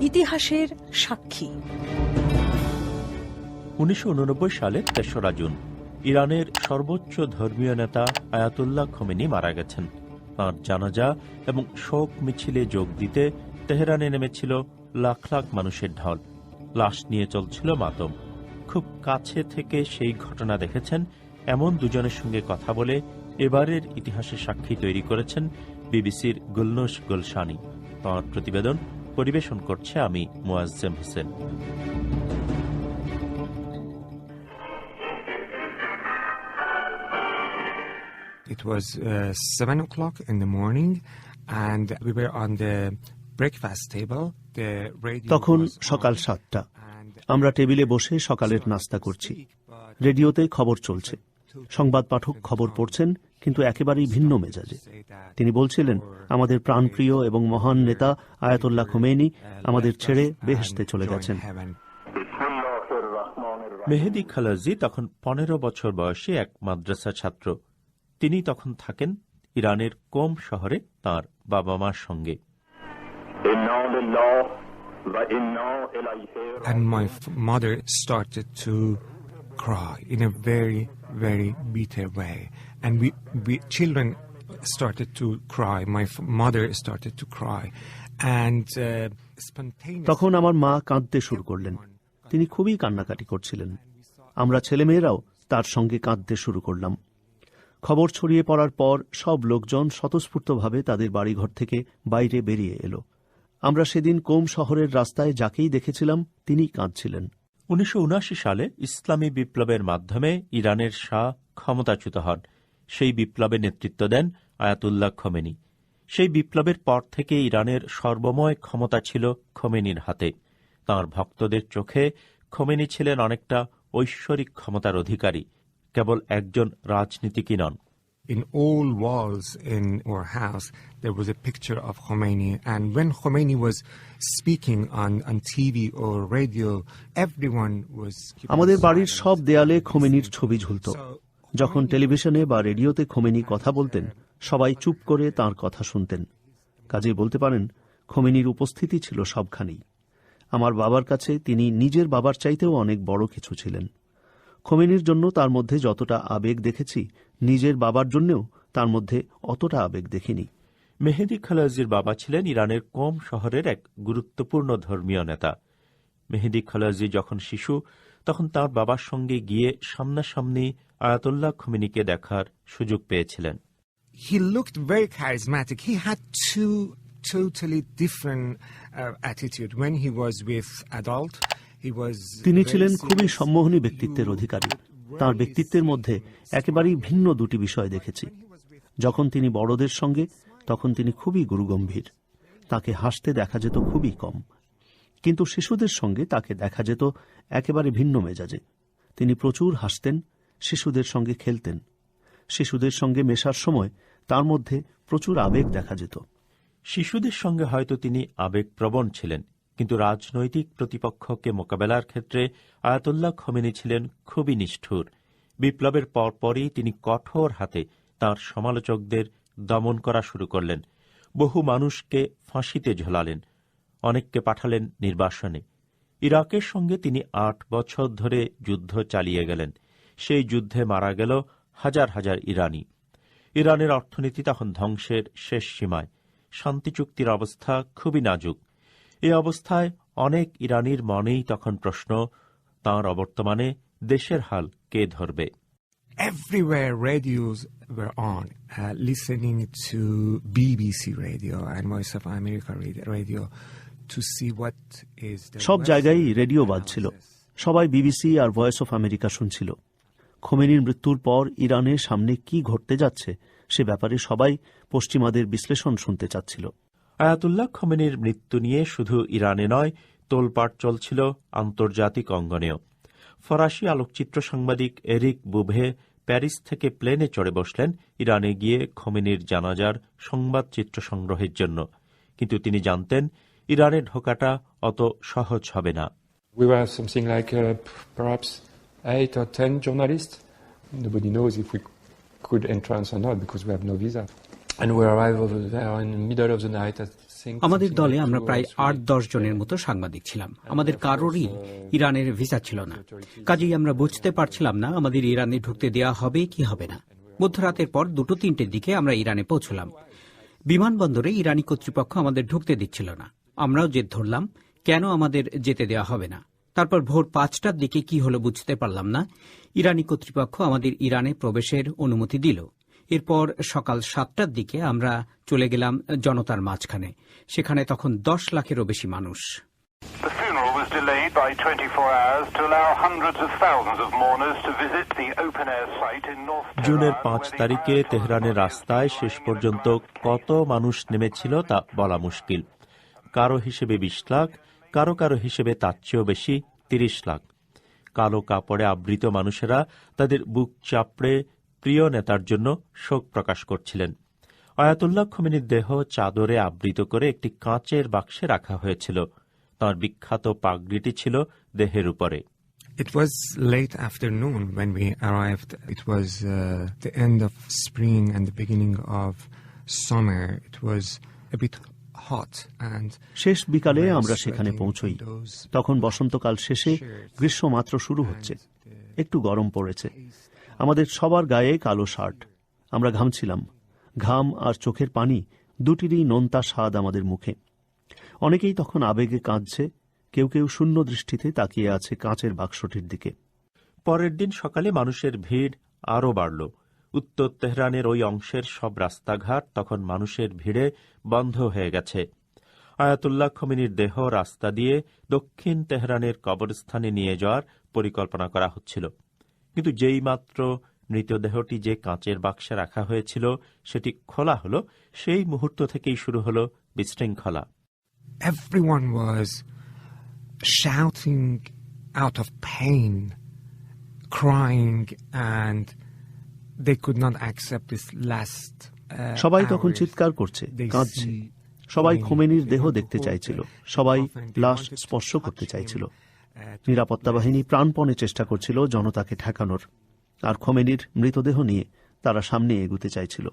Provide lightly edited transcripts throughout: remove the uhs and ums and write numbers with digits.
ইতিহাসের সাক্ষী। 1989 সালের ৩রা জুন ইরানের সর্বোচ্চ ধর্মীয় নেতা আয়াতুল্লাহ খোমেনি মারা গেছেন। তাঁর জানাজা এবং শোক মিছিলে যোগ দিতে তেহরানে নেমেছিল লাখ লাখ মানুষের ঢল। লাশ নিয়ে চলছিল মাতম। খুব কাছে থেকে সেই ঘটনা দেখেছেন এমন দুজনের সঙ্গে কথা বলে এবারের ইতিহাসের সাক্ষী তৈরি করেছেন বিবিসির গুলনুশ গুলশানি। তাঁর প্রতিবেদন পরিবেশন করছে আমি Muazzem Hossain. It was 7 o'clock in the morning and we were on the breakfast table. তখন সকাল 7টা। আমরা টেবিলে বসে সকালের নাস্তা করছি। রেডিওতে খবর চলছে। সংবাদ পাঠক খবর পড়ছেন, কিন্তু একেবারেই ভিন্ন মেজাজে। তিনি বলছিলেন, আমাদের প্রাণপ্রিয় এবং মহান নেতা আয়াতুল্লাহ খোমেনি আমাদের ছেড়ে বেহেশতে চলে গেছেন। মেহেদি খালাজি তখন 15 বছর বয়সী এক মাদ্রাসা ছাত্র। তিনি তখন থাকেন ইরানের কোম শহরে তাঁর বাবা মার সঙ্গে। And my mother started to cry in a very, very bitter way. And we children started to cry. My mother started to cry. And তখন আমার মা কাঁদতে শুরু করলেন। তিনি খুবই কান্নাকাটি করছিলেন। আমরা ছেলেমেয়েরাও তার সঙ্গে কাঁদতে শুরু করলাম। খবর ছড়িয়ে পড়ার পর সব লোকজন স্বতঃস্ফূর্তভাবে তাদের বাড়িঘর থেকে বাইরে বেরিয়ে এলো। আমরা সেদিন কোম শহরের রাস্তায় যাকেই দেখেছিলাম তিনি কাঁদছিলেন। 1979 সালে ইসলামী বিপ্লবের মাধ্যমে ইরানের শাহ ক্ষমতাচ্যুত হন। সেই বিপ্লবে নেতৃত্ব দেন আয়াতুল্লাহ খোমেনি। সেই বিপ্লবের পর থেকে ইরানের সর্বময় ক্ষমতা ছিল খোমেনির হাতে। তাঁর ভক্তদের চোখে খোমেনি ছিলেন অনেকটা ঐশ্বরিক ক্ষমতার অধিকারী, কেবল একজন রাজনীতিকই নন। In all walls in our house, there was a picture of Khomeini. And when Khomeini was speaking on TV or radio, everyone was... আমাদের বাড়ির সব দেয়ালে খোমেনির ছবি ঝুলত। যখন টেলিভিশনে বা রেডিওতে খোমেনি কথা বলতেন, সবাই চুপ করে তাঁর কথা শুনতেন। কাজেই বলতে পারেন, খোমেনির উপস্থিতি ছিল সবখানেই। আমার বাবার কাছে তিনি নিজের বাবার চাইতেও অনেক বড় কিছু ছিলেন। খোমেনির জন্য তার মধ্যে যতটা আবেগ দেখেছি, নিজের বাবার জন্যও তার মধ্যে অতটা আবেগ দেখিনি। মেহেদি খালাজির বাবা ছিলেন ইরানের কোম শহরের এক গুরুত্বপূর্ণ ধর্মীয় নেতা। মেহেদি খালাজি যখন শিশু, তখন তার বাবার সঙ্গে গিয়ে সামনাসামনি আয়াতুল্লাহ খোমেনিকে দেখার সুযোগ পেয়েছিলেন। He looked very charismatic. He had two totally different attitude. When he was with adult, তিনি ছিলেন খুবই সম্মোহনী ব্যক্তিত্বের অধিকারী। তাঁর ব্যক্তিত্বের মধ্যে একেবারেই ভিন্ন দুটি বিষয় দেখেছি। যখন তিনি বড়দের সঙ্গে, তখন তিনি খুবই গুরুগম্ভীর। তাকে হাসতে দেখা যেত খুবই কম, কিন্তু শিশুদের সঙ্গে তাকে দেখা যেত একেবারে ভিন্ন মেজাজে। তিনি প্রচুর হাসতেন, শিশুদের সঙ্গে খেলতেন। শিশুদের সঙ্গে মেশার সময় তার মধ্যে প্রচুর আবেগ দেখা যেত। শিশুদের সঙ্গে হয়তো তিনি আবেগপ্রবণ ছিলেন, কিন্তু রাজনৈতিক প্রতিপক্ষকে মোকাবেলার ক্ষেত্রে আয়াতুল্লাহ খোমেনি ছিলেন খুবই নিষ্ঠুর। বিপ্লবের পরপরই তিনি কঠোর হাতে তাঁর সমালোচকদের দমন করা শুরু করলেন। বহু মানুষকে ফাঁসিতে ঝোলালেন, অনেককে পাঠালেন নির্বাসনে। ইরাকের সঙ্গে তিনি 8 বছর ধরে যুদ্ধ চালিয়ে গেলেন। সেই যুদ্ধে মারা গেল হাজার হাজার ইরানি। ইরানের অর্থনীতি তখন ধ্বংসের শেষ সীমায়। শান্তি চুক্তির অবস্থা খুবই নাজুক। এই অবস্থায় অনেক ইরানির মনেই তখন প্রশ্ন, তাঁর অবর্তমানে দেশের হাল কে ধরবে? Everywhere radios were on, listening to BBC radio and Voice of America radio to see what is the... সব জায়গায় রেডিও বাজছিল। সবাই বিবিসি আর ভয়েস অফ আমেরিকা শুনছিল। খোমেনির মৃত্যুর পর ইরানের সামনে কি ঘটতে যাচ্ছে সে ব্যাপারে সবাই পশ্চিমাদের বিশ্লেষণ শুনতে চাচ্ছিল। আয়াতুল্লাহ খোমেনির মৃত্যু নিয়ে শুধু ইরানে নয়, তোলপাড় চলছিল আন্তর্জাতিক অঙ্গনেও। ফরাসি আলোকচিত্র সাংবাদিক এরিক বুভে প্যারিস থেকে প্লেনে চড়ে বসলেন ইরানে গিয়ে খোমেনির জানাজার সংবাদচিত্র সংগ্রহের জন্য। কিন্তু তিনি জানতেন ইরানে ঢোকাটা অত সহজ হবে না। We were something like perhaps 8 or 10 journalists. Nobody knows if we could entrance or not because we have no visa. And we arrived over there in the middle of the night. I think আমাদের something দলে like আমরা 2 or প্রায় 3. ৮-১০ জনের মতো সাংবাদিক ছিলাম। আমাদের কারোরই ইরানের ভিসা ছিল না, কাজেই আমরা বুঝতে পারছিলাম না আমাদের ইরানে ঢুকতে দেওয়া হবে কি হবে না। মধ্যরাতের পর ২-৩টের দিকে আমরা ইরানে পৌঁছলাম। বিমানবন্দরে ইরানি কর্তৃপক্ষ আমাদের ঢুকতে দিচ্ছিল না। আমরাও জেদ ধরলাম কেন আমাদের যেতে দেওয়া হবে না। তারপর ভোর ৫টার দিকে কি হলো বুঝতে পারলাম না, ইরানি কর্তৃপক্ষ আমাদের ইরানে প্রবেশের অনুমতি দিল। এরপর সকাল ৭টার দিকে আমরা চলে গেলাম জনতার মাঝখানে। সেখানে তখন ১০ লাখেরও বেশি মানুষ। The funeral was delayed by 24 hours to allow hundreds of thousands of mourners to visit the open-air site in North জুনের Tehran, ৫ where the তারিখে Ayatollah তেহরানের রাস্তায় শেষ পর্যন্ত কত মানুষ নেমেছিল তা বলা মুশকিল। কারো হিসেবে ২০ লাখ, কারো কারো হিসেবে তার চেয়েও বেশি ৩০ লাখ। কালো কাপড়ে আবৃত মানুষেরা তাদের বুক চাপড়ে প্রিয় নেতার জন্য শোক প্রকাশ করছিলেন। আয়াতুল্লাহ খোমেনির দেহ চাদরে আবৃত করে একটি কাঁচের বাক্সে রাখা হয়েছিল। তাঁর বিখ্যাত পাগড়িটি ছিল দেহের উপরে। It was late afternoon when we arrived. It was the end of spring and the beginning of summer. It was a bit hot and শেষ বিকালে আমরা সেখানে পৌঁছই। তখন বসন্তকাল শেষে, গ্রীষ্ম মাত্র শুরু হচ্ছে, একটু গরম পড়েছে। আমাদের সবার গায়ে কালো শার্ট। আমরা ঘামছিলাম। ঘাম আর চোখের পানি দুটিরই নোনতা স্বাদ আমাদের মুখে। অনেকেই তখন আবেগে কাঁদছে, কেউ কেউ শূন্য দৃষ্টিতে তাকিয়ে আছে কাঁচের বাক্সটির দিকে। পরের দিন সকালে মানুষের ভিড় আরও বাড়ল। উত্তর তেহরানের ওই অংশের সব রাস্তাঘাট তখন মানুষের ভিড়ে বন্ধ হয়ে গেছে। আয়াতুল্লাহ খোমেনির দেহ রাস্তা দিয়ে দক্ষিণ তেহরানের কবরস্থানে নিয়ে যাওয়ার পরিকল্পনা করা হচ্ছিল। কিন্তু যেই মাত্র মৃতদেহটি যে কাঁচের বাক্সে রাখা হয়েছিল সেটি খোলা হল, সেই মুহূর্ত থেকেই শুরু হল বিশৃঙ্খলা। everyone was shouting out of pain, crying, and they could not accept this last সবাই তখন hours. চিৎকার করছে, They কাঁদছে। see সবাই Khomeini, খোমেনির they দেহ want to দেখতে hold চাইছিল, him. সবাই Often they লাশ wanted to স্পর্শ touch করতে him, চাইছিল। to নিরাপত্তা bless বাহিনী him. প্রাণপণে চেষ্টা করছিল জনতাকে ঠেকানোর, আর খোমেনির মৃতদেহ নিয়ে তারা সামনে এগুতে চাইছিল।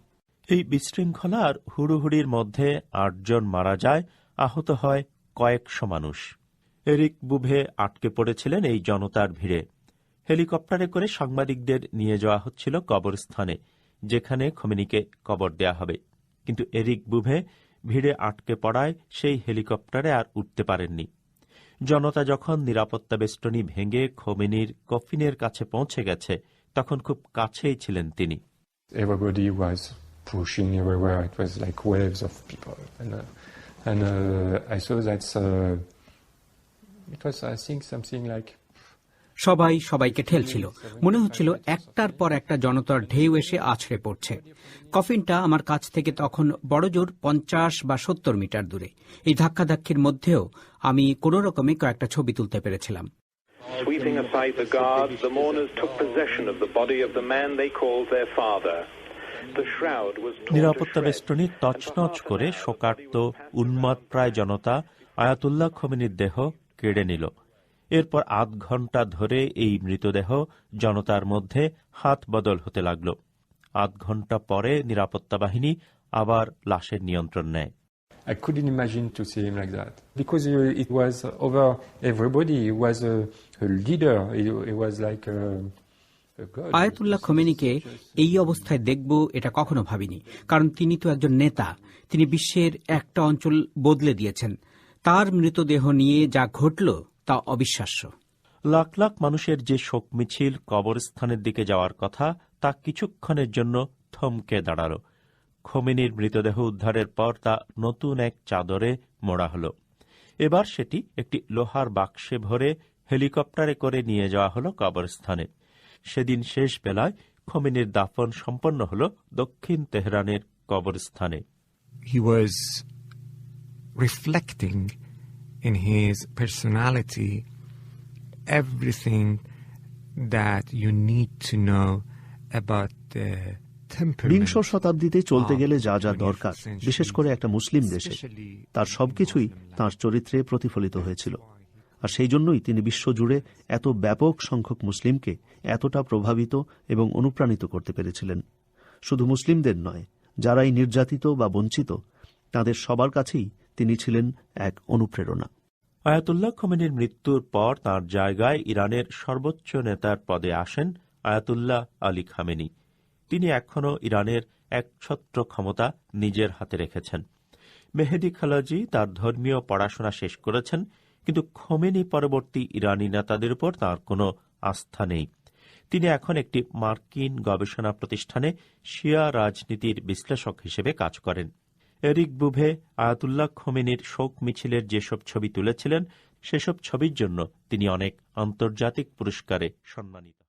এই বিশৃঙ্খলা আর হুড়োহুড়ির মধ্যে ৮ জন মারা যায়, আহত হয় কয়েকশো মানুষ। এরিক বুভে আটকে পড়েছিলেন এই জনতার ভিড়ে। হেলিকপ্টারে করে সাংবাদিকদের নিয়ে যাওয়া হচ্ছিল কবরস্থানে, যেখানে খোমেনিকে কবর দেয়া হবে। কিন্তু এরিক বুভে ভিড়ে আটকে পড়ায় সেই হেলিকপ্টারে আর উঠতে পারেননি। জনতা যখন নিরাপত্তা বেষ্টনী ভেঙে খোমেনির কফিনের কাছে পৌঁছে গেছে, তখন খুব কাছেই ছিলেন তিনি। Everybody was pushing everywhere. It was like waves of people, and I saw that it was, I think, something like. সবাই সবাইকে ঠেলছিল। মনে হচ্ছিল একটার পর একটা জনতার ঢেউ এসে আছড়ে পড়ছে। কফিনটা আমার কাছ থেকে তখন বড়জোর ৫০ বা ৭০ মিটার দূরে। এই ধাক্কাধাক্কির মধ্যেও আমি কোনো রকমে কয়েকটা ছবি তুলতে পেরেছিলাম। Sweeping aside the guards, the mourners took possession of the body of the man they called their father. The shroud was torn to নিরাপত্তা shreds. বেষ্টনী তছনছ করে শোকার্ত উন্মাদ প্রায় জনতা আয়াতুল্লাহ খোমেনির দেহ কেড়ে নিল। এরপর আধ ঘণ্টা ধরে এই মৃতদেহ জনতার মধ্যে হাত বদল হতে লাগল। আধ ঘণ্টা পরে নিরাপত্তা বাহিনী আবার লাশের নিয়ন্ত্রণ নেয়। I couldn't imagine to see him like that because it was over everybody. He was a leader. He was like a god. আয়াতুল্লাহ খোমেনিকে এই অবস্থায় দেখব এটা কখনো ভাবিনি, কারণ তিনি তো একজন নেতা। তিনি বিশ্বের একটা অঞ্চল বদলে দিয়েছেন। তার মৃতদেহ নিয়ে যা ঘটল তা অবিশ্বাস্য। লাখ লাখ মানুষের যে শোক মিছিল কবরস্থানের দিকে যাওয়ার কথা, তা কিছুক্ষণের জন্য থমকে দাঁড়াল। খোমেনির মৃতদেহ উদ্ধারের পর তা নতুন এক চাদরে মোড়া হল। এবার সেটি একটি লোহার বাক্সে ভরে হেলিকপ্টারে করে নিয়ে যাওয়া হল কবরস্থানে। সেদিন শেষ বেলায় খোমেনির দাফন সম্পন্ন হল দক্ষিণ তেহরানের কবরস্থানে। He was reflecting in his personality everything that you need to know about the temperament. বিংশ শতাব্দীতে চলতে গেলে যা যা দরকার, বিশেষ করে একটা মুসলিম দেশে, তার সবকিছুই তাঁর চরিত্রে প্রতিফলিত হয়েছিল। আর সেই জন্যই তিনি বিশ্বজুড়ে এত ব্যাপক সংখ্যক মুসলিমকে এতটা প্রভাবিত এবং অনুপ্রাণিত করতে পেরেছিলেন। শুধু মুসলিমদের নয়, যারাই নির্যাতিত বা বঞ্চিত, তাদের সবার কাছেই তিনি ছিলেন এক অনুপ্রেরণা। আয়াতুল্লাহ খোমেনির মৃত্যুর পর তার জায়গায় ইরানের সর্বোচ্চ নেতার পদে আসেন আয়াতুল্লাহ আলী খামেনি। তিনি এখনও ইরানের একছত্র ক্ষমতা নিজের হাতে রেখেছেন। মেহেদি খালাজি তার ধর্মীয় পড়াশোনা শেষ করেছেন, কিন্তু খোমেনি পরবর্তী ইরানি নেতাদের উপর তাঁর কোনো আস্থা নেই। তিনি এখন একটি মার্কিন গবেষণা প্রতিষ্ঠানে শিয়া রাজনীতির বিশ্লেষক হিসেবে কাজ করেন। এরিক বুভে আয়াতুল্লাহ খোমেনির শোক মিছিলের যেসব ছবি তুলেছিলেন, সেসব ছবির জন্য তিনি অনেক আন্তর্জাতিক পুরস্কারে সম্মানিত।